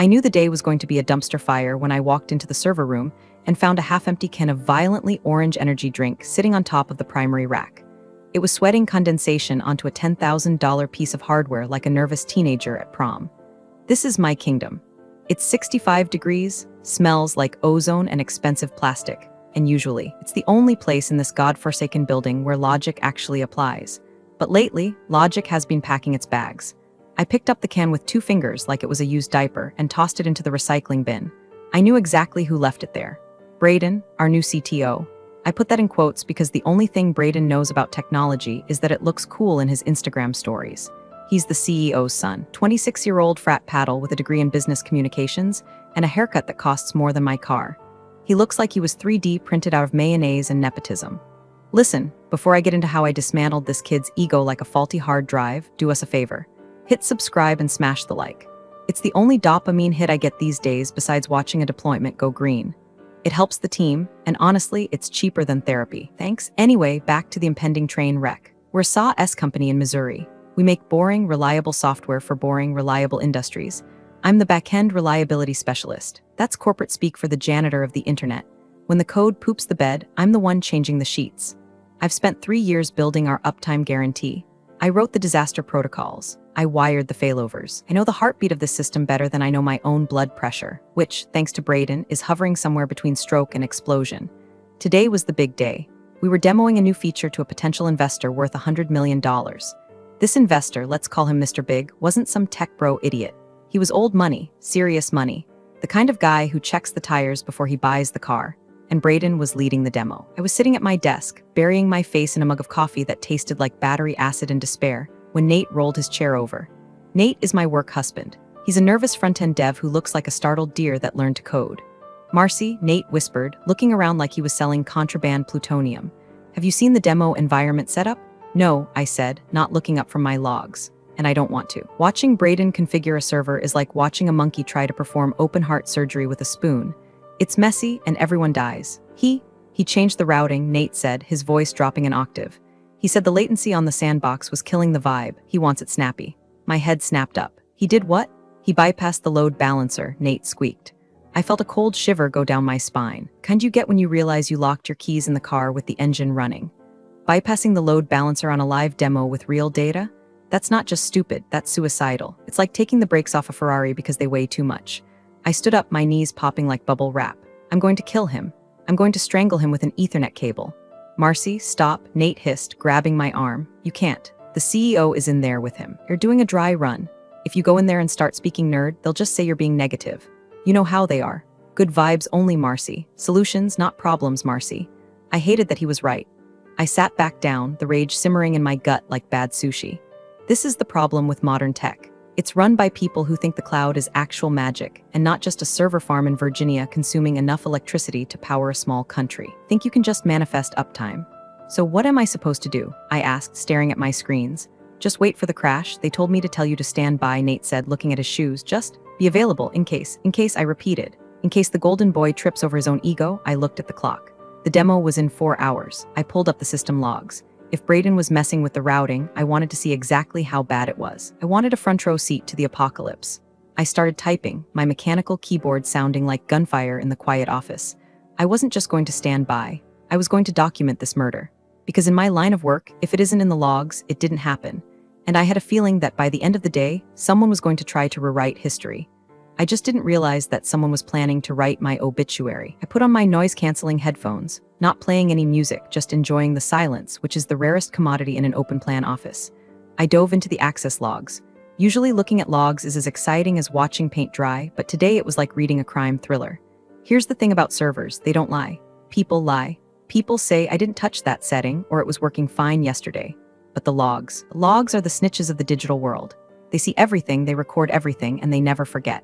I knew the day was going to be a dumpster fire when I walked into the server room and found a half-empty can of violently orange energy drink sitting on top of the primary rack. It was sweating condensation onto a $10,000 piece of hardware like a nervous teenager at prom. This is my kingdom. It's 65 degrees, smells like ozone and expensive plastic, and usually, it's the only place in this godforsaken building where logic actually applies. But lately, logic has been packing its bags. I picked up the can with 2 fingers like it was a used diaper and tossed it into the recycling bin. I knew exactly who left it there. Braden, our new CTO. I put that in quotes because the only thing Braden knows about technology is that it looks cool in his Instagram stories. He's the CEO's son, 26-year-old frat paddle with a degree in business communications and a haircut that costs more than my car. He looks like he was 3D printed out of mayonnaise and nepotism. Listen, before I get into how I dismantled this kid's ego like a faulty hard drive, do us a favor. Hit subscribe and smash the like. It's the only dopamine hit I get these days besides watching a deployment go green. It helps the team, and honestly, it's cheaper than therapy. Thanks. Anyway, back to the impending train wreck. We're a Saw S company in Missouri. We make boring, reliable software for boring, reliable industries. I'm the back-end reliability specialist. That's corporate speak for the janitor of the internet. When the code poops the bed, I'm the one changing the sheets. I've spent 3 years building our uptime guarantee. I wrote the disaster protocols. I wired the failovers. I know the heartbeat of this system better than I know my own blood pressure, which, thanks to Braden, is hovering somewhere between stroke and explosion. Today was the big day. We were demoing a new feature to a potential investor worth $100 million. This investor, let's call him Mr. Big, wasn't some tech bro idiot. He was old money, serious money, the kind of guy who checks the tires before he buys the car. And Braden was leading the demo. I was sitting at my desk, burying my face in a mug of coffee that tasted like battery acid and despair, when Nate rolled his chair over. Nate is my work husband. He's a nervous front-end dev who looks like a startled deer that learned to code. Marcy, Nate whispered, looking around like he was selling contraband plutonium. Have you seen the demo environment setup? No, I said, not looking up from my logs. And I don't want to. Watching Braden configure a server is like watching a monkey try to perform open-heart surgery with a spoon. It's messy and everyone dies. He changed the routing, Nate said, his voice dropping an octave. He said the latency on the sandbox was killing the vibe. He wants it snappy. My head snapped up. He did what? He bypassed the load balancer, Nate squeaked. I felt a cold shiver go down my spine. Kind you get when you realize you locked your keys in the car with the engine running. Bypassing the load balancer on a live demo with real data? That's not just stupid, that's suicidal. It's like taking the brakes off a Ferrari because they weigh too much. I stood up, my knees popping like bubble wrap. I'm going to kill him. I'm going to strangle him with an Ethernet cable. Marcy, stop, Nate hissed, grabbing my arm. You can't. The CEO is in there with him. You're doing a dry run. If you go in there and start speaking nerd, they'll just say you're being negative. You know how they are. Good vibes only, Marcy. Solutions, not problems, Marcy. I hated that he was right. I sat back down, the rage simmering in my gut like bad sushi. This is the problem with modern tech. It's run by people who think the cloud is actual magic, and not just a server farm in Virginia consuming enough electricity to power a small country. Think you can just manifest uptime. So what am I supposed to do? I asked, staring at my screens. Just wait for the crash. They told me to tell you to stand by, Nate said, looking at his shoes. Just be available in case, I repeated. In case the golden boy trips over his own ego, I looked at the clock. The demo was in 4 hours. I pulled up the system logs. If Braden was messing with the routing, I wanted to see exactly how bad it was. I wanted a front row seat to the apocalypse. I started typing, my mechanical keyboard sounding like gunfire in the quiet office. I wasn't just going to stand by. I was going to document this murder. Because in my line of work, if it isn't in the logs, it didn't happen. And I had a feeling that by the end of the day, someone was going to try to rewrite history. I just didn't realize that someone was planning to write my obituary. I put on my noise-canceling headphones, not playing any music, just enjoying the silence, which is the rarest commodity in an open-plan office. I dove into the access logs. Usually looking at logs is as exciting as watching paint dry, but today it was like reading a crime thriller. Here's the thing about servers, they don't lie. People lie. People say I didn't touch that setting, or it was working fine yesterday. But the logs are the snitches of the digital world. They see everything, they record everything, and they never forget.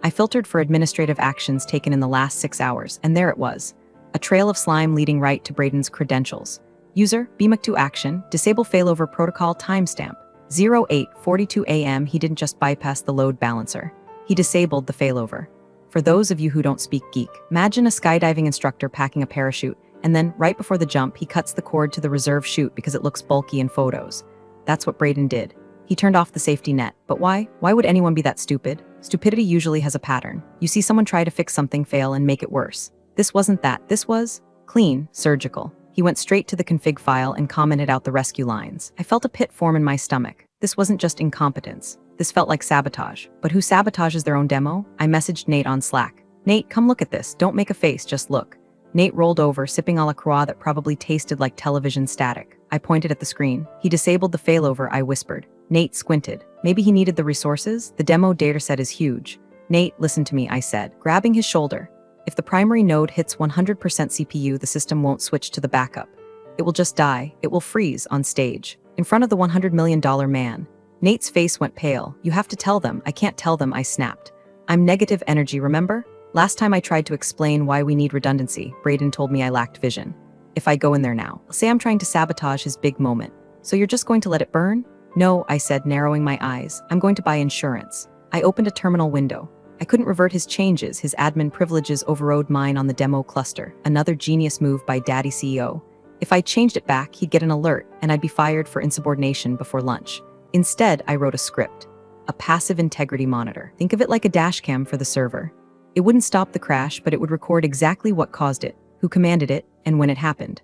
I filtered for administrative actions taken in the last 6 hours, and there it was. A trail of slime leading right to Braden's credentials. User, BMAC to action, disable failover protocol timestamp. 08:42 a.m. He didn't just bypass the load balancer. He disabled the failover. For those of you who don't speak geek, imagine a skydiving instructor packing a parachute, and then, right before the jump, he cuts the cord to the reserve chute because it looks bulky in photos. That's what Braden did. He turned off the safety net. But why? Why would anyone be that stupid? Stupidity usually has a pattern. You see someone try to fix something, fail, and make it worse. This wasn't that. This was clean, surgical. He went straight to the config file and commented out the rescue lines. I felt a pit form in my stomach. This wasn't just incompetence. This felt like sabotage. But who sabotages their own demo? I messaged Nate on Slack. Nate, come look at this. Don't make a face, just look. Nate rolled over, sipping a la croix that probably tasted like television static. I pointed at the screen. He disabled the failover, I whispered. Nate squinted. Maybe he needed the resources? The demo dataset is huge. Nate, listen to me, I said, grabbing his shoulder. If the primary node hits 100% CPU, the system won't switch to the backup. It will just die. It will freeze on stage. In front of the $100 million man. Nate's face went pale. You have to tell them. I can't tell them, I snapped. I'm negative energy, remember? Last time I tried to explain why we need redundancy, Braden told me I lacked vision. If I go in there now, say I'm trying to sabotage his big moment. So you're just going to let it burn? No, I said, narrowing my eyes. I'm going to buy insurance. I opened a terminal window. I couldn't revert his changes. His admin privileges overrode mine on the demo cluster. Another genius move by Daddy CEO. If I changed it back, he'd get an alert, and I'd be fired for insubordination before lunch. Instead, I wrote a script. A passive integrity monitor. Think of it like a dashcam for the server. It wouldn't stop the crash, but it would record exactly what caused it, who commanded it, and when it happened.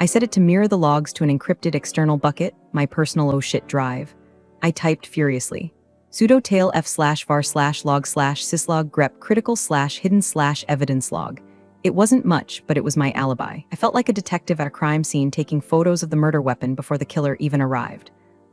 I set it to mirror the logs to an encrypted external bucket, my personal oh shit drive. I typed furiously. Sudo tail f/var/log/syslog grep critical/hidden/evidence log. It wasn't much, but it was my alibi. I felt like a detective at a crime scene taking photos of the murder weapon before the killer even arrived.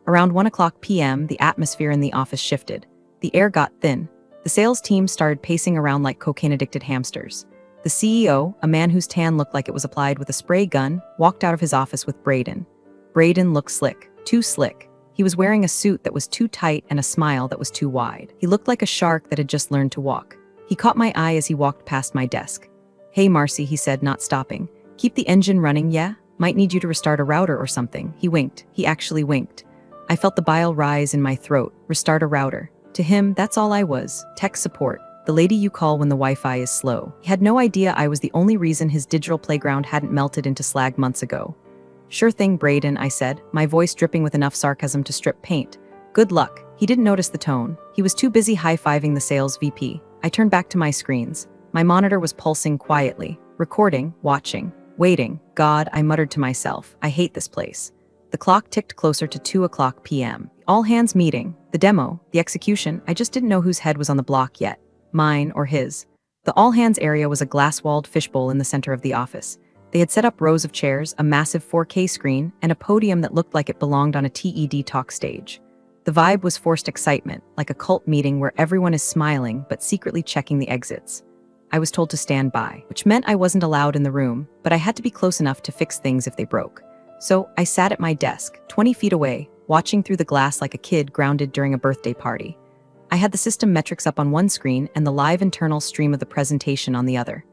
Around 1:00 p.m., the atmosphere in the office shifted. The air got thin. The sales team started pacing around like cocaine-addicted hamsters. The CEO, a man whose tan looked like it was applied with a spray gun, walked out of his office with Braden. Braden looked slick, too slick. He was wearing a suit that was too tight and a smile that was too wide. He looked like a shark that had just learned to walk. He caught my eye as he walked past my desk. Hey Marcy, he said, not stopping. Keep the engine running, yeah? Might need you to restart a router or something. He winked. He actually winked. I felt the bile rise in my throat. Restart a router. To him, that's all I was. Tech support. The lady you call when the Wi-Fi is slow. He had no idea I was the only reason his digital playground hadn't melted into slag months ago. Sure thing, Braden, I said, my voice dripping with enough sarcasm to strip paint. Good luck. He didn't notice the tone. He was too busy high-fiving the sales VP. I turned back to my screens. My monitor was pulsing quietly. Recording, watching, waiting. God, I muttered to myself. I hate this place. The clock ticked closer to 2:00 p.m. All hands meeting. The demo, the execution, I just didn't know whose head was on the block yet. Mine or his. The all-hands area was a glass-walled fishbowl in the center of the office. They had set up rows of chairs, a massive 4K screen, and a podium that looked like it belonged on a TED talk stage. The vibe was forced excitement, like a cult meeting where everyone is smiling but secretly checking the exits. I was told to stand by, which meant I wasn't allowed in the room, but I had to be close enough to fix things if they broke. So I sat at my desk, 20 feet away, watching through the glass like a kid grounded during a birthday party. I had the system metrics up on one screen and the live internal stream of the presentation on the other.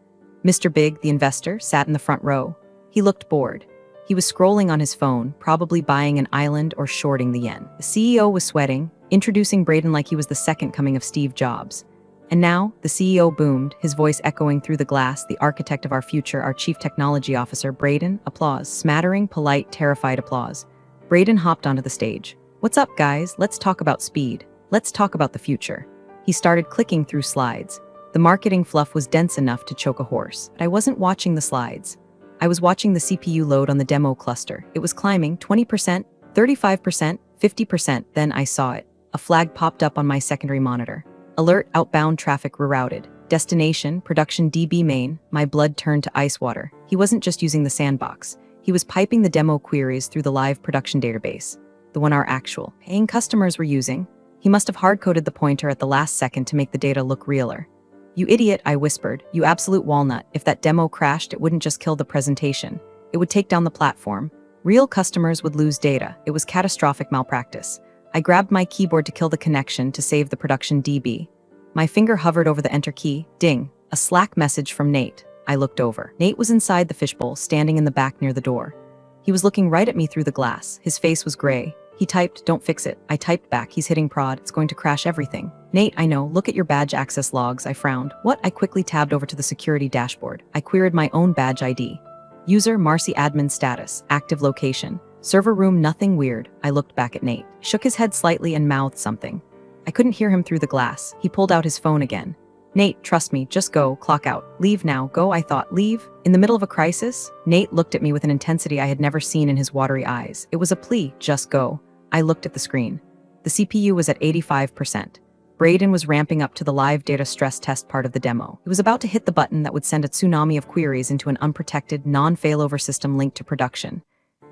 Mr. Big, the investor, sat in the front row. He looked bored. He was scrolling on his phone, probably buying an island or shorting the yen. The CEO was sweating, introducing Braden like he was the second coming of Steve Jobs. And now, the CEO boomed, his voice echoing through the glass, the architect of our future, our chief technology officer, Braden, applause, smattering, polite, terrified applause. Braden hopped onto the stage. What's up, guys? Let's talk about speed. Let's talk about the future. He started clicking through slides. The marketing fluff was dense enough to choke a horse, but I wasn't watching the slides. I was watching the CPU load on the demo cluster. It was climbing 20%, 35%, 50%, then I saw it. A flag popped up on my secondary monitor. Alert, outbound traffic rerouted. Destination, production DB main. My blood turned to ice water. He wasn't just using the sandbox. He was piping the demo queries through the live production database, the one our actual paying customers were using. He must have hard-coded the pointer at the last second to make the data look realer. You idiot, I whispered. You absolute walnut. If that demo crashed, it wouldn't just kill the presentation. It would take down the platform. Real customers would lose data. It was catastrophic malpractice. I grabbed my keyboard to kill the connection to save the production DB. My finger hovered over the enter key. Ding. A Slack message from Nate. I looked over. Nate was inside the fishbowl, standing in the back near the door. He was looking right at me through the glass. His face was gray. He typed, "Don't fix it." I typed back, "He's hitting prod. It's going to crash everything." "Nate, I know. Look at your badge access logs." I frowned. "What?" I quickly tabbed over to the security dashboard. I queried my own badge ID. User Marcy admin status. Active location. Server room nothing weird. I looked back at Nate. Shook his head slightly and mouthed something. I couldn't hear him through the glass. He pulled out his phone again. Nate, trust me, just go, clock out. Leave now, go, I thought, leave? In the middle of a crisis? Nate looked at me with an intensity I had never seen in his watery eyes. It was a plea, just go. I looked at the screen. The CPU was at 85%. Braden was ramping up to the live data stress test part of the demo. It was about to hit the button that would send a tsunami of queries into an unprotected, non-failover system linked to production.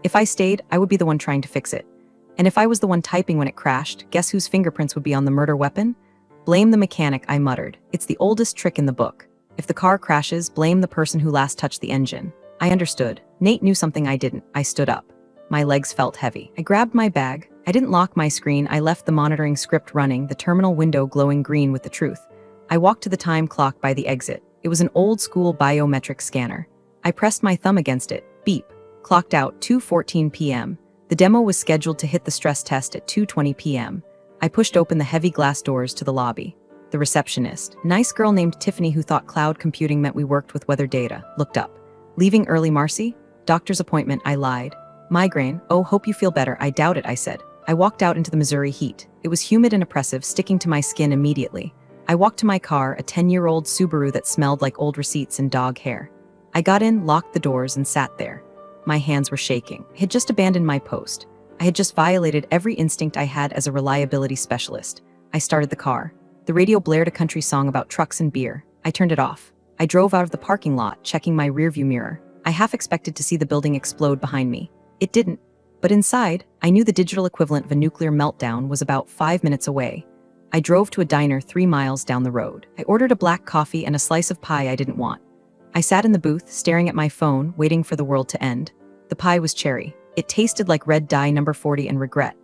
If I stayed, I would be the one trying to fix it. And if I was the one typing when it crashed, guess whose fingerprints would be on the murder weapon? Blame the mechanic, I muttered. It's the oldest trick in the book. If the car crashes, blame the person who last touched the engine. I understood. Nate knew something I didn't. I stood up. My legs felt heavy. I grabbed my bag. I didn't lock my screen. I left the monitoring script running, the terminal window glowing green with the truth. I walked to the time clock by the exit. It was an old-school biometric scanner. I pressed my thumb against it. Beep. Clocked out 2:14 p.m. The demo was scheduled to hit the stress test at 2:20 p.m. I pushed open the heavy glass doors to the lobby. The receptionist, nice girl named Tiffany who thought cloud computing meant we worked with weather data, looked up. Leaving early, Marcy? Doctor's appointment, I lied. Migraine, oh, hope you feel better. I doubt it, I said. I walked out into the Missouri heat. It was humid and oppressive, sticking to my skin immediately. I walked to my car, a 10-year-old Subaru that smelled like old receipts and dog hair. I got in, locked the doors, and sat there. My hands were shaking. I had just abandoned my post. I had just violated every instinct I had as a reliability specialist. I started the car. The radio blared a country song about trucks and beer. I turned it off. I drove out of the parking lot, checking my rearview mirror. I half expected to see the building explode behind me. It didn't. But inside, I knew the digital equivalent of a nuclear meltdown was about 5 minutes away. I drove to a diner 3 miles down the road. I ordered a black coffee and a slice of pie I didn't want. I sat in the booth, staring at my phone, waiting for the world to end. The pie was cherry. It tasted like red dye number 40 and regret.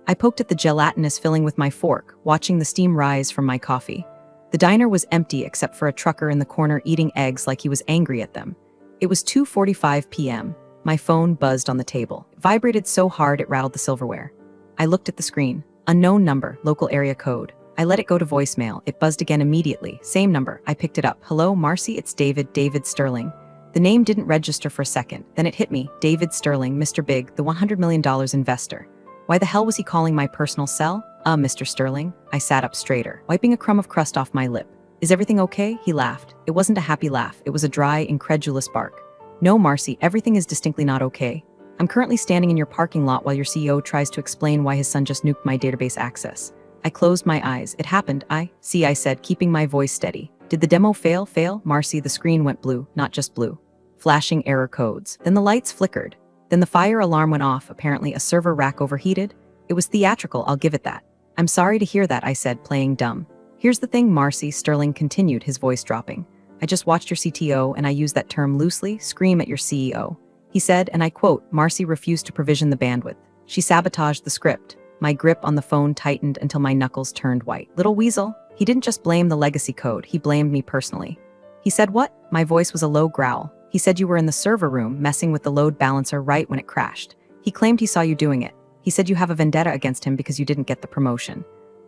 I poked at the gelatinous filling with my fork, watching the steam rise from my coffee. The diner was empty except for a trucker in the corner eating eggs like he was angry at them. It was 2:45 p.m. My phone buzzed on the table. It vibrated so hard it rattled the silverware. I looked at the screen. Unknown number, local area code. I let it go to voicemail. It buzzed again immediately. Same number. I picked it up. Hello, Marcy, it's David Sterling. The name didn't register for a second. Then it hit me. David Sterling, Mr. Big, the $100 million investor. Why the hell was he calling my personal cell? Mr. Sterling. I sat up straighter, wiping a crumb of crust off my lip. Is everything okay? He laughed. It wasn't a happy laugh. It was a dry, incredulous bark. No, Marcy, everything is distinctly not okay. I'm currently standing in your parking lot while your CEO tries to explain why his son just nuked my database access. I closed my eyes. It happened. I said, keeping my voice steady. Did the demo fail? Marcy, the screen went blue, not just blue. Flashing error codes. Then the lights flickered. Then the fire alarm went off, apparently a server rack overheated. It was theatrical, I'll give it that. I'm sorry to hear that, I said, playing dumb. Here's the thing, Marcy, Sterling continued, his voice dropping. I just watched your CTO, and I use that term loosely, scream at your CEO. He said, and I quote, Marcy refused to provision the bandwidth. She sabotaged the script. My grip on the phone tightened until my knuckles turned white. Little weasel. He didn't just blame the legacy code, he blamed me personally. He said what? My voice was a low growl. He said you were in the server room messing with the load balancer right when it crashed. He claimed he saw you doing it. He said you have a vendetta against him because you didn't get the promotion.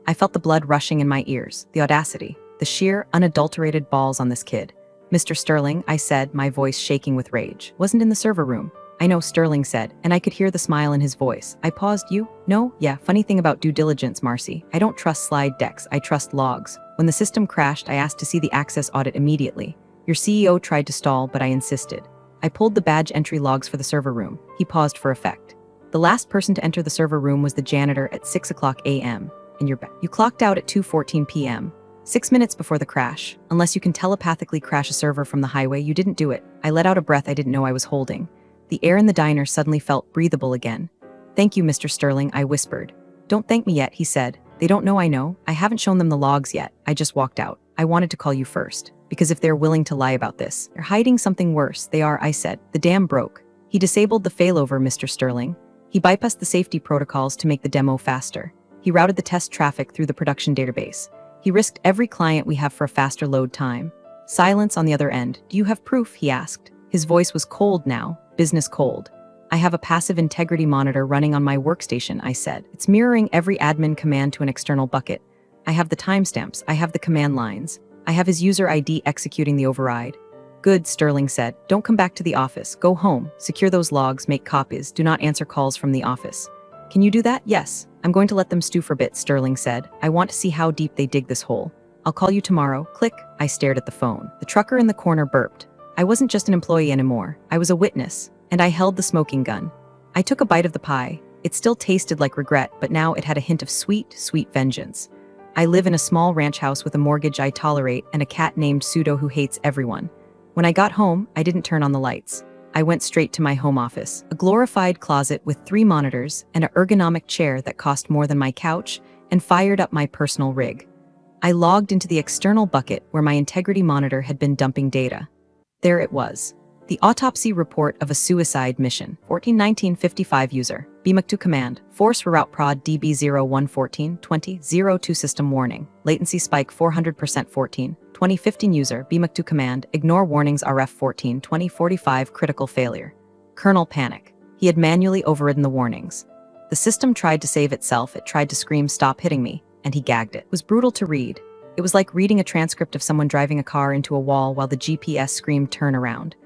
I felt the blood rushing in my ears, the audacity, the sheer, unadulterated balls on this kid. Mr. Sterling, I said, my voice shaking with rage. Wasn't in the server room. I know, Sterling said, and I could hear the smile in his voice. I paused. You? No? Yeah, funny thing about due diligence, Marcy. I don't trust slide decks, I trust logs. When the system crashed, I asked to see the access audit immediately. Your CEO tried to stall, but I insisted. I pulled the badge entry logs for the server room. He paused for effect. The last person to enter the server room was the janitor at 6 o'clock a.m. And you're back. You clocked out at 2:14 p.m. 6 minutes before the crash. Unless you can telepathically crash a server from the highway, you didn't do it. I let out a breath I didn't know I was holding. The air in the diner suddenly felt breathable again. Thank you, Mr. Sterling, I whispered. Don't thank me yet, he said. They don't know I know. I haven't shown them the logs yet. I just walked out. I wanted to call you first. Because if they're willing to lie about this, they're hiding something worse. They are, I said. The dam broke. He disabled the failover, Mr. Sterling. He bypassed the safety protocols to make the demo faster. He routed the test traffic through the production database. He risked every client we have for a faster load time. Silence on the other end. Do you have proof? He asked. His voice was cold now, business cold. I have a passive integrity monitor running on my workstation, I said. It's mirroring every admin command to an external bucket. I have the timestamps. I have the command lines. I have his user ID executing the override. Good, Sterling said. Don't come back to the office. Go home. Secure those logs. Make copies. Do not answer calls from the office. Can you do that? Yes. I'm going to let them stew for a bit, Sterling said. I want to see how deep they dig this hole. I'll call you tomorrow. Click. I stared at the phone. The trucker in the corner burped. I wasn't just an employee anymore. I was a witness, and I held the smoking gun. I took a bite of the pie. It still tasted like regret, but now it had a hint of sweet, sweet vengeance. I live in a small ranch house with a mortgage I tolerate and a cat named Pseudo who hates everyone. When I got home, I didn't turn on the lights. I went straight to my home office, a glorified closet with 3 monitors and an ergonomic chair that cost more than my couch, and fired up my personal rig. I logged into the external bucket where my integrity monitor had been dumping data. There it was. The autopsy report of a suicide mission. 14-19-55 user. BMAC2 command. Force reroute prod DB0114-20-02 system warning. Latency spike 400% 14-2015 user. BMAC2 command. Ignore warnings RF 14-2045 critical failure. Kernel panic. He had manually overridden the warnings. The system tried to save itself. It tried to scream stop hitting me, and he gagged it. It was brutal to read. It was like reading a transcript of someone driving a car into a wall while the GPS screamed turn around.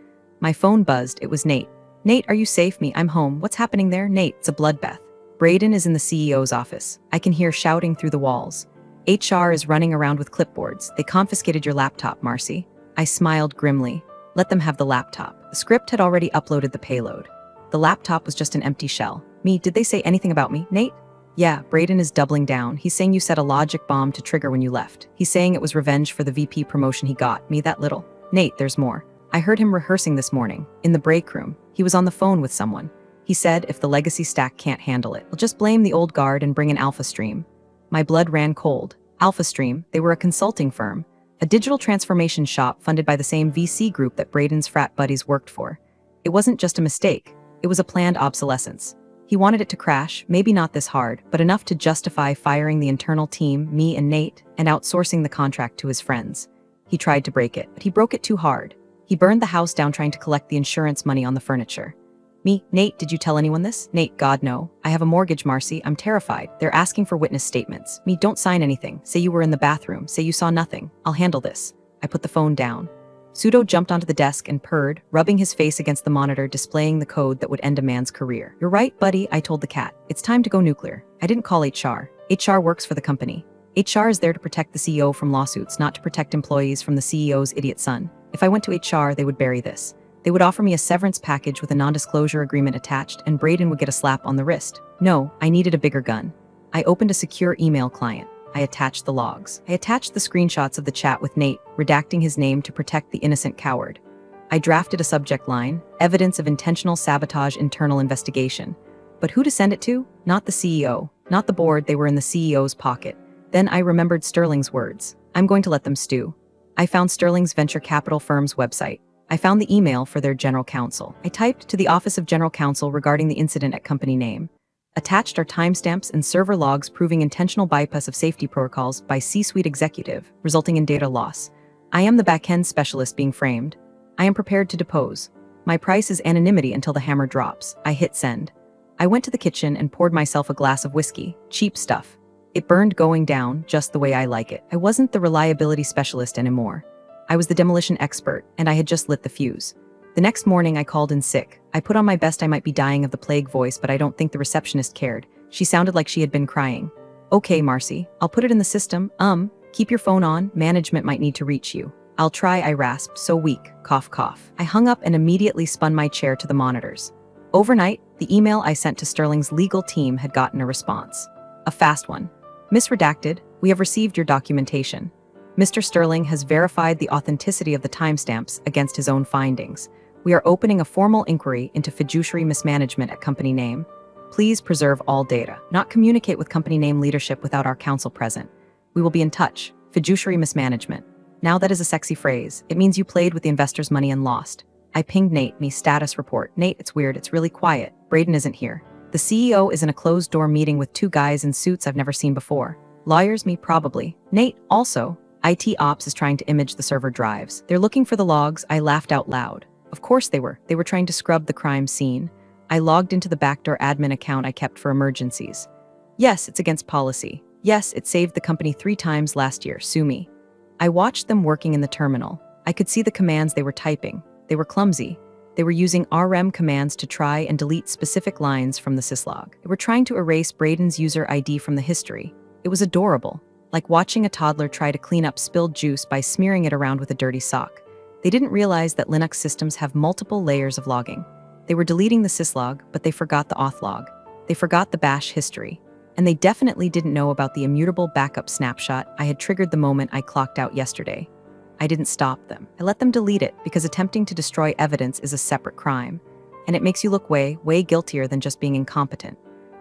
My phone buzzed. It was Nate. Nate, are you safe? I'm home. What's happening there? Nate, it's a bloodbath. Braden is in the CEO's office. I can hear shouting through the walls. HR is running around with clipboards. They confiscated your laptop, Marcy. I smiled grimly. Let them have the laptop. The script had already uploaded the payload. The laptop was just an empty shell. Did they say anything about me, Nate? Yeah, Braden is doubling down. He's saying you set a logic bomb to trigger when you left. He's saying it was revenge for the VP promotion he got. That little. Nate, there's more. I heard him rehearsing this morning, in the break room. He was on the phone with someone. He said if the legacy stack can't handle it, we'll just blame the old guard and bring in Alpha Stream. My blood ran cold. Alpha Stream, they were a consulting firm, a digital transformation shop funded by the same VC group that Braden's frat buddies worked for. It wasn't just a mistake, it was a planned obsolescence. He wanted it to crash, maybe not this hard, but enough to justify firing the internal team, me and Nate, and outsourcing the contract to his friends. He tried to break it, but he broke it too hard. He burned the house down trying to collect the insurance money on the furniture. Nate, did you tell anyone this? Nate, God, no. I have a mortgage, Marcy. I'm terrified. They're asking for witness statements. Don't sign anything. Say you were in the bathroom. Say you saw nothing. I'll handle this. I put the phone down. Pseudo jumped onto the desk and purred, rubbing his face against the monitor, displaying the code that would end a man's career. You're right, buddy, I told the cat. It's time to go nuclear. I didn't call HR. HR works for the company. HR is there to protect the CEO from lawsuits, not to protect employees from the CEO's idiot son. If I went to HR, they would bury this. They would offer me a severance package with a non-disclosure agreement attached, and Braden would get a slap on the wrist. No, I needed a bigger gun. I opened a secure email client. I attached the logs. I attached the screenshots of the chat with Nate, redacting his name to protect the innocent coward. I drafted a subject line, evidence of intentional sabotage internal investigation. But who to send it to? Not the CEO, not the board, they were in the CEO's pocket. Then I remembered Sterling's words. I'm going to let them stew. I found Sterling's venture capital firm's website. I found the email for their general counsel. I typed to the Office of General Counsel regarding the incident at company name. Attached are timestamps and server logs proving intentional bypass of safety protocols by C-suite executive, resulting in data loss. I am the back-end specialist being framed. I am prepared to depose. My price is anonymity until the hammer drops. I hit send. I went to the kitchen and poured myself a glass of whiskey. Cheap stuff. It burned going down, just the way I like it. I wasn't the reliability specialist anymore. I was the demolition expert, and I had just lit the fuse. The next morning, I called in sick. I put on my best I might be dying of the plague voice, but I don't think the receptionist cared. She sounded like she had been crying. Okay, Marcy, I'll put it in the system. Keep your phone on, management might need to reach you. I'll try, I rasped, so weak, cough cough. I hung up and immediately spun my chair to the monitors. Overnight, the email I sent to Sterling's legal team had gotten a response. A fast one. Misredacted, we have received your documentation. Mr. Sterling has verified the authenticity of the timestamps against his own findings. We are opening a formal inquiry into fiduciary mismanagement at company name. Please preserve all data. Not communicate with company name leadership without our counsel present. We will be in touch. Fiduciary mismanagement. Now that is a sexy phrase. It means you played with the investors' money and lost. I pinged Nate, status report. Nate, it's weird, it's really quiet. Braden isn't here. The CEO is in a closed-door meeting with 2 guys in suits I've never seen before. Lawyers, probably. Nate, also. IT Ops is trying to image the server drives. They're looking for the logs. I laughed out loud. Of course they were. They were trying to scrub the crime scene. I logged into the backdoor admin account I kept for emergencies. Yes, it's against policy. Yes, it saved the company 3 times last year. Sue me. I watched them working in the terminal. I could see the commands they were typing. They were clumsy. They were using RM commands to try and delete specific lines from the syslog. They were trying to erase Braden's user ID from the history. It was adorable, like watching a toddler try to clean up spilled juice by smearing it around with a dirty sock. They didn't realize that Linux systems have multiple layers of logging. They were deleting the syslog, but they forgot the auth log. They forgot the bash history. And they definitely didn't know about the immutable backup snapshot I had triggered the moment I clocked out yesterday. I didn't stop them. I let them delete it because attempting to destroy evidence is a separate crime, and it makes you look way guiltier than just being incompetent.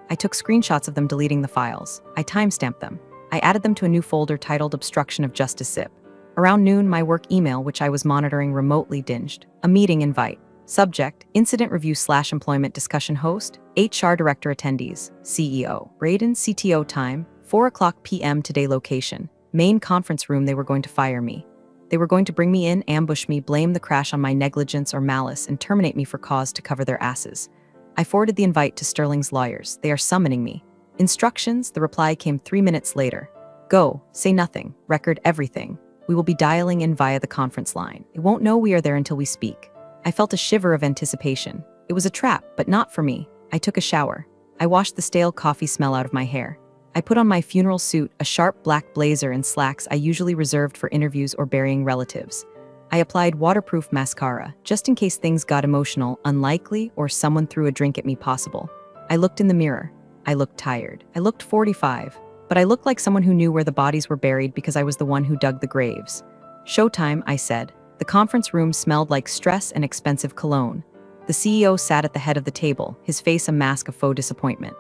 I took screenshots of them deleting the files. I timestamped them. I added them to a new folder titled Obstruction of Justice zip. Around noon, my work email, which I was monitoring remotely, dinged. A meeting invite. Subject, Incident Review/Employment Discussion Host, HR Director Attendees, CEO. Braden, CTO time, 4:00 p.m. today location. Main conference room. They were going to fire me. They were going to bring me in, ambush me, blame the crash on my negligence or malice, and terminate me for cause to cover their asses. I forwarded the invite to Sterling's lawyers. They are summoning me. Instructions, the reply came 3 minutes later. Go, say nothing, record everything. We will be dialing in via the conference line. They won't know we are there until we speak. I felt a shiver of anticipation. It was a trap, but not for me. I took a shower. I washed the stale coffee smell out of my hair. I put on my funeral suit, a sharp black blazer and slacks I usually reserved for interviews or burying relatives. I applied waterproof mascara, just in case things got emotional, unlikely, or someone threw a drink at me possible. I looked in the mirror. I looked tired. I looked 45, but I looked like someone who knew where the bodies were buried because I was the one who dug the graves. Showtime, I said. The conference room smelled like stress and expensive cologne. The CEO sat at the head of the table, his face a mask of faux disappointment.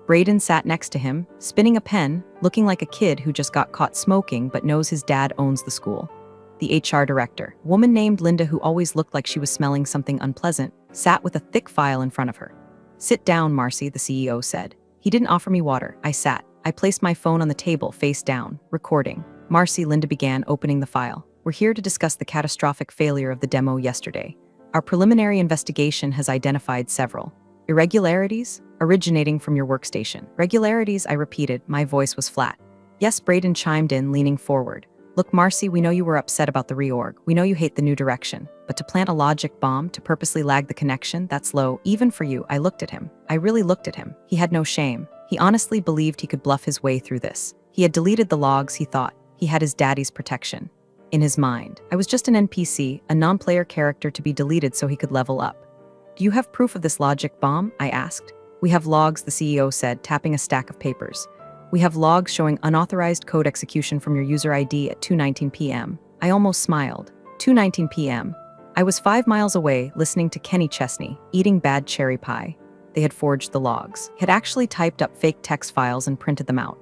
Braden sat next to him, spinning a pen, looking like a kid who just got caught smoking but knows his dad owns the school. The HR director, a woman named Linda who always looked like she was smelling something unpleasant, sat with a thick file in front of her. Sit down, Marcy, the CEO said. He didn't offer me water. I sat. I placed my phone on the table, face down, recording. Marcy, Linda began, opening the file. We're here to discuss the catastrophic failure of the demo yesterday. Our preliminary investigation has identified several irregularities originating from your workstation. Regularities, I repeated. My voice was flat. Yes, Braden chimed in, leaning forward. Look, Marcy, we know you were upset about the reorg. We know you hate the new direction. But to plant a logic bomb, to purposely lag the connection, that's low, even for you. I looked at him. I really looked at him. He had no shame. He honestly believed he could bluff his way through this. He had deleted the logs, he thought. He had his daddy's protection. In his mind, I was just an NPC, a non-player character to be deleted so he could level up. Do you have proof of this logic bomb? I asked. We have logs, the CEO said, tapping a stack of papers. We have logs showing unauthorized code execution from your user ID at 2:19 p.m. I almost smiled. 2:19 p.m. I was 5 miles away, listening to Kenny Chesney, eating bad cherry pie. They had forged the logs, had actually typed up fake text files and printed them out.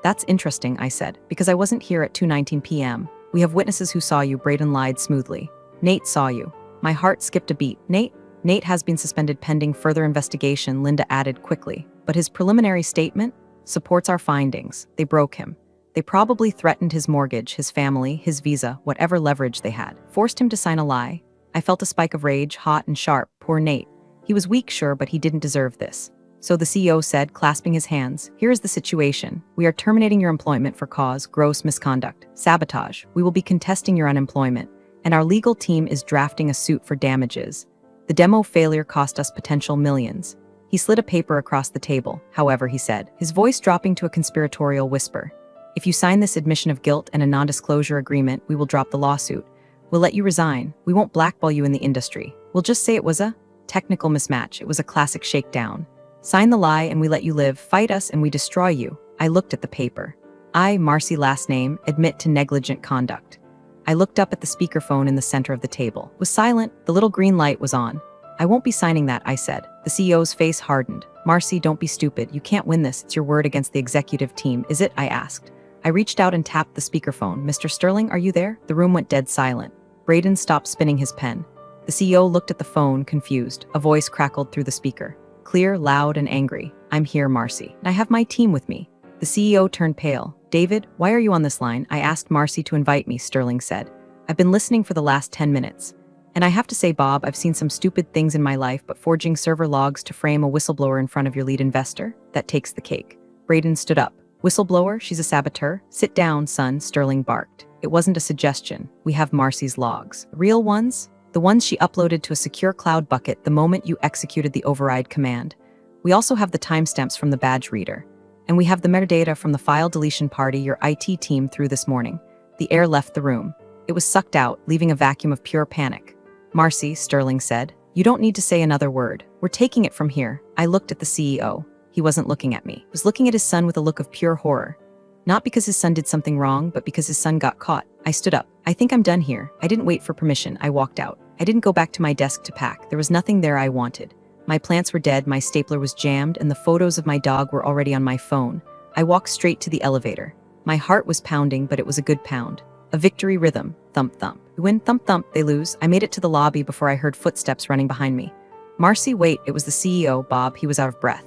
That's interesting, I said, because I wasn't here at 2:19 p.m. We have witnesses who saw you, Braden lied smoothly. Nate saw you. My heart skipped a beat. Nate has been suspended pending further investigation, Linda added quickly. But his preliminary statement supports our findings. They broke him. They probably threatened his mortgage, his family, his visa, whatever leverage they had. Forced him to sign a lie. I felt a spike of rage, hot and sharp. Poor Nate. He was weak, sure, but he didn't deserve this. So the CEO said, clasping his hands, here is the situation. We are terminating your employment for cause, gross misconduct, sabotage. We will be contesting your unemployment, and our legal team is drafting a suit for damages. The demo failure cost us potential millions. He slid a paper across the table, however, he said, his voice dropping to a conspiratorial whisper. If you sign this admission of guilt and a non-disclosure agreement, we will drop the lawsuit. We'll let you resign. We won't blackball you in the industry. We'll just say it was a technical mismatch. It was a classic shakedown. Sign the lie and we let you live. Fight us and we destroy you. I looked at the paper. I, Marcy last name, admit to negligent conduct. I looked up at the speakerphone in the center of the table. It was silent. The little green light was on. I won't be signing that, I said. The CEO's face hardened. Marcy, don't be stupid. You can't win this. It's your word against the executive team, is it? I asked. I reached out and tapped the speakerphone. Mr. Sterling, are you there? The room went dead silent. Braden stopped spinning his pen. The CEO looked at the phone, confused. A voice crackled through the speaker. Clear, loud, and angry. I'm here, Marcy. And I have my team with me. The CEO turned pale. David, why are you on this line? I asked Marcy to invite me, Sterling said. I've been listening for the last 10 minutes. And I have to say, Bob, I've seen some stupid things in my life, but forging server logs to frame a whistleblower in front of your lead investor, that takes the cake. Braden stood up. Whistleblower? She's a saboteur? Sit down, son, Sterling barked. It wasn't a suggestion. We have Marcy's logs. Real ones? the ones she uploaded to a secure cloud bucket the moment you executed the override command. We also have the timestamps from the badge reader. And we have the metadata from the file deletion party your IT team threw this morning. The air left the room. It was sucked out, leaving a vacuum of pure panic. Marcy, Sterling said, you don't need to say another word. We're taking it from here. I looked at the CEO. He wasn't looking at me. He was looking at his son with a look of pure horror. Not because his son did something wrong, but because his son got caught. I stood up. I think I'm done here. I didn't wait for permission. I walked out. I didn't go back to my desk to pack. There was nothing there I wanted. My plants were dead, my stapler was jammed, and the photos of my dog were already on my phone. I walked straight to the elevator. My heart was pounding, but it was a good pound. A victory rhythm. Thump, thump. We win, thump, thump, they lose. I made it to the lobby before I heard footsteps running behind me. Marcy, wait, it was the CEO, Bob. He was out of breath.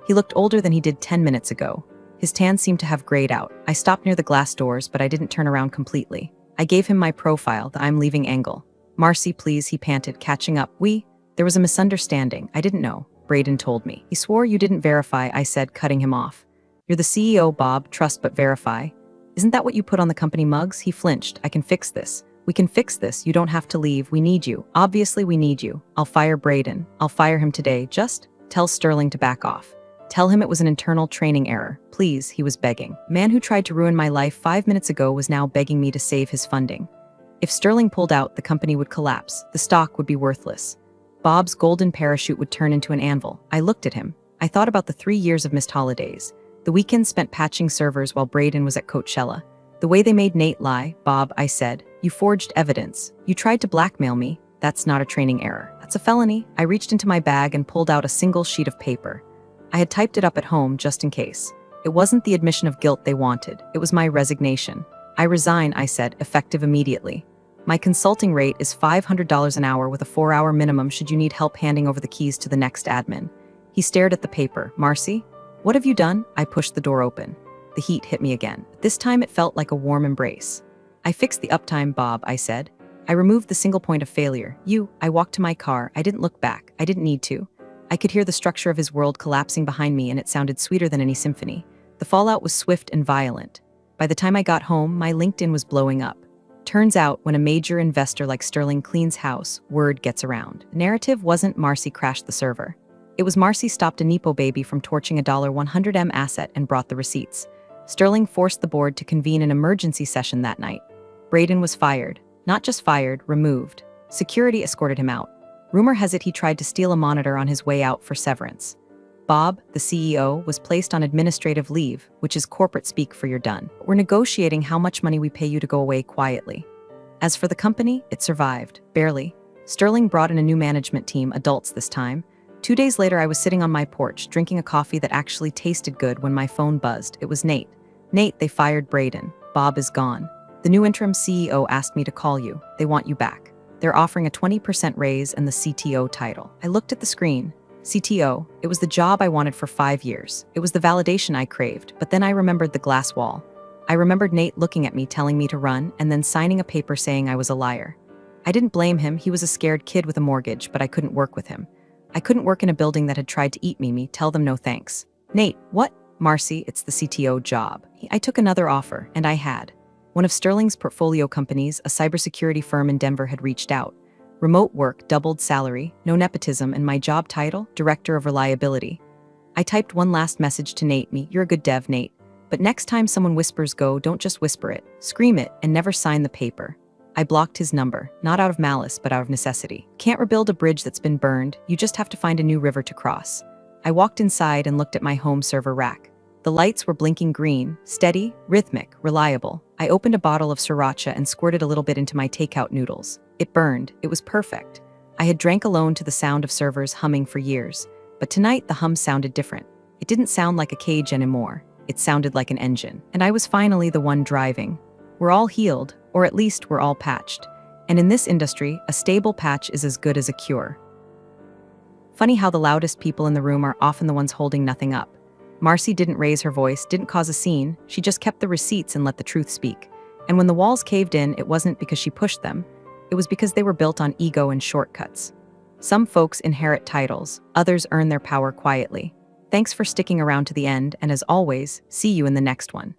He looked older than he did 10 minutes ago. His tan seemed to have grayed out. I stopped near the glass doors, but I didn't turn around completely. I gave him my profile, the I'm leaving angle. Marcy, please, he panted, catching up. There was a misunderstanding. I didn't know. Braden told me. He swore you didn't verify, I said, cutting him off. You're the CEO, Bob. Trust but verify. Isn't that what you put on the company mugs? He flinched. I can fix this. We can fix this. You don't have to leave. We need you. Obviously, we need you. I'll fire Braden. I'll fire him today. Just tell Sterling to back off. Tell him it was an internal training error. Please, he was begging. Man who tried to ruin my life 5 minutes ago was now begging me to save his funding. If Sterling pulled out, the company would collapse. The stock would be worthless. Bob's golden parachute would turn into an anvil. I looked at him. I thought about the 3 years of missed holidays. The weekends spent patching servers while Braden was at Coachella. The way they made Nate lie. Bob, I said, you forged evidence. You tried to blackmail me. That's not a training error. That's a felony. I reached into my bag and pulled out a single sheet of paper. I had typed it up at home just in case. It wasn't the admission of guilt they wanted. It was my resignation. I resign, I said, effective immediately. My consulting rate is $500 an hour with a 4-hour minimum should you need help handing over the keys to the next admin. He stared at the paper. Marcy? What have you done? I pushed the door open. The heat hit me again. This time it felt like a warm embrace. I fixed the uptime, Bob, I said. I removed the single point of failure. I walked to my car. I didn't look back. I didn't need to. I could hear the structure of his world collapsing behind me, and it sounded sweeter than any symphony. The fallout was swift and violent. By the time I got home, my LinkedIn was blowing up. Turns out, when a major investor like Sterling cleans house, word gets around. The narrative wasn't Marcy crashed the server. It was Marcy stopped a Nepo baby from torching a $100M asset and brought the receipts. Sterling forced the board to convene an emergency session that night. Braden was fired. Not just fired, removed. Security escorted him out. Rumor has it he tried to steal a monitor on his way out for severance. Bob, the CEO, was placed on administrative leave, which is corporate speak for you're done. We're negotiating how much money we pay you to go away quietly. As for the company, it survived. Barely. Sterling brought in a new management team, adults this time. 2 days later, I was sitting on my porch, drinking a coffee that actually tasted good when my phone buzzed. It was Nate. Nate, they fired Braden. Bob is gone. The new interim CEO asked me to call you. They want you back. They're offering a 20% raise and the CTO title. I looked at the screen. CTO, it was the job I wanted for 5 years. It was the validation I craved, but then I remembered the glass wall. I remembered Nate looking at me, telling me to run, and then signing a paper saying I was a liar. I didn't blame him. He was a scared kid with a mortgage, but I couldn't work with him. I couldn't work in a building that had tried to eat me, tell them no thanks. Nate, what? Marcy, it's the CTO job. I took another offer, and I had. One of Sterling's portfolio companies, a cybersecurity firm in Denver, had reached out. Remote work, doubled salary, no nepotism, and my job title, Director of Reliability. I typed one last message to Nate, you're a good dev, Nate. But next time someone whispers go, don't just whisper it, scream it, and never sign the paper. I blocked his number, not out of malice, but out of necessity. Can't rebuild a bridge that's been burned, you just have to find a new river to cross. I walked inside and looked at my home server rack. The lights were blinking green, steady, rhythmic, reliable. I opened a bottle of sriracha and squirted a little bit into my takeout noodles. It burned. It was perfect. I had drank alone to the sound of servers humming for years, but tonight the hum sounded different. It didn't sound like a cage anymore. It sounded like an engine. And I was finally the one driving. We're all healed, or at least we're all patched. And in this industry, a stable patch is as good as a cure. Funny how the loudest people in the room are often the ones holding nothing up. Marcy didn't raise her voice, didn't cause a scene. She just kept the receipts and let the truth speak. And when the walls caved in, it wasn't because she pushed them. It was because they were built on ego and shortcuts. Some folks inherit titles, others earn their power quietly. Thanks for sticking around to the end, and as always, see you in the next one.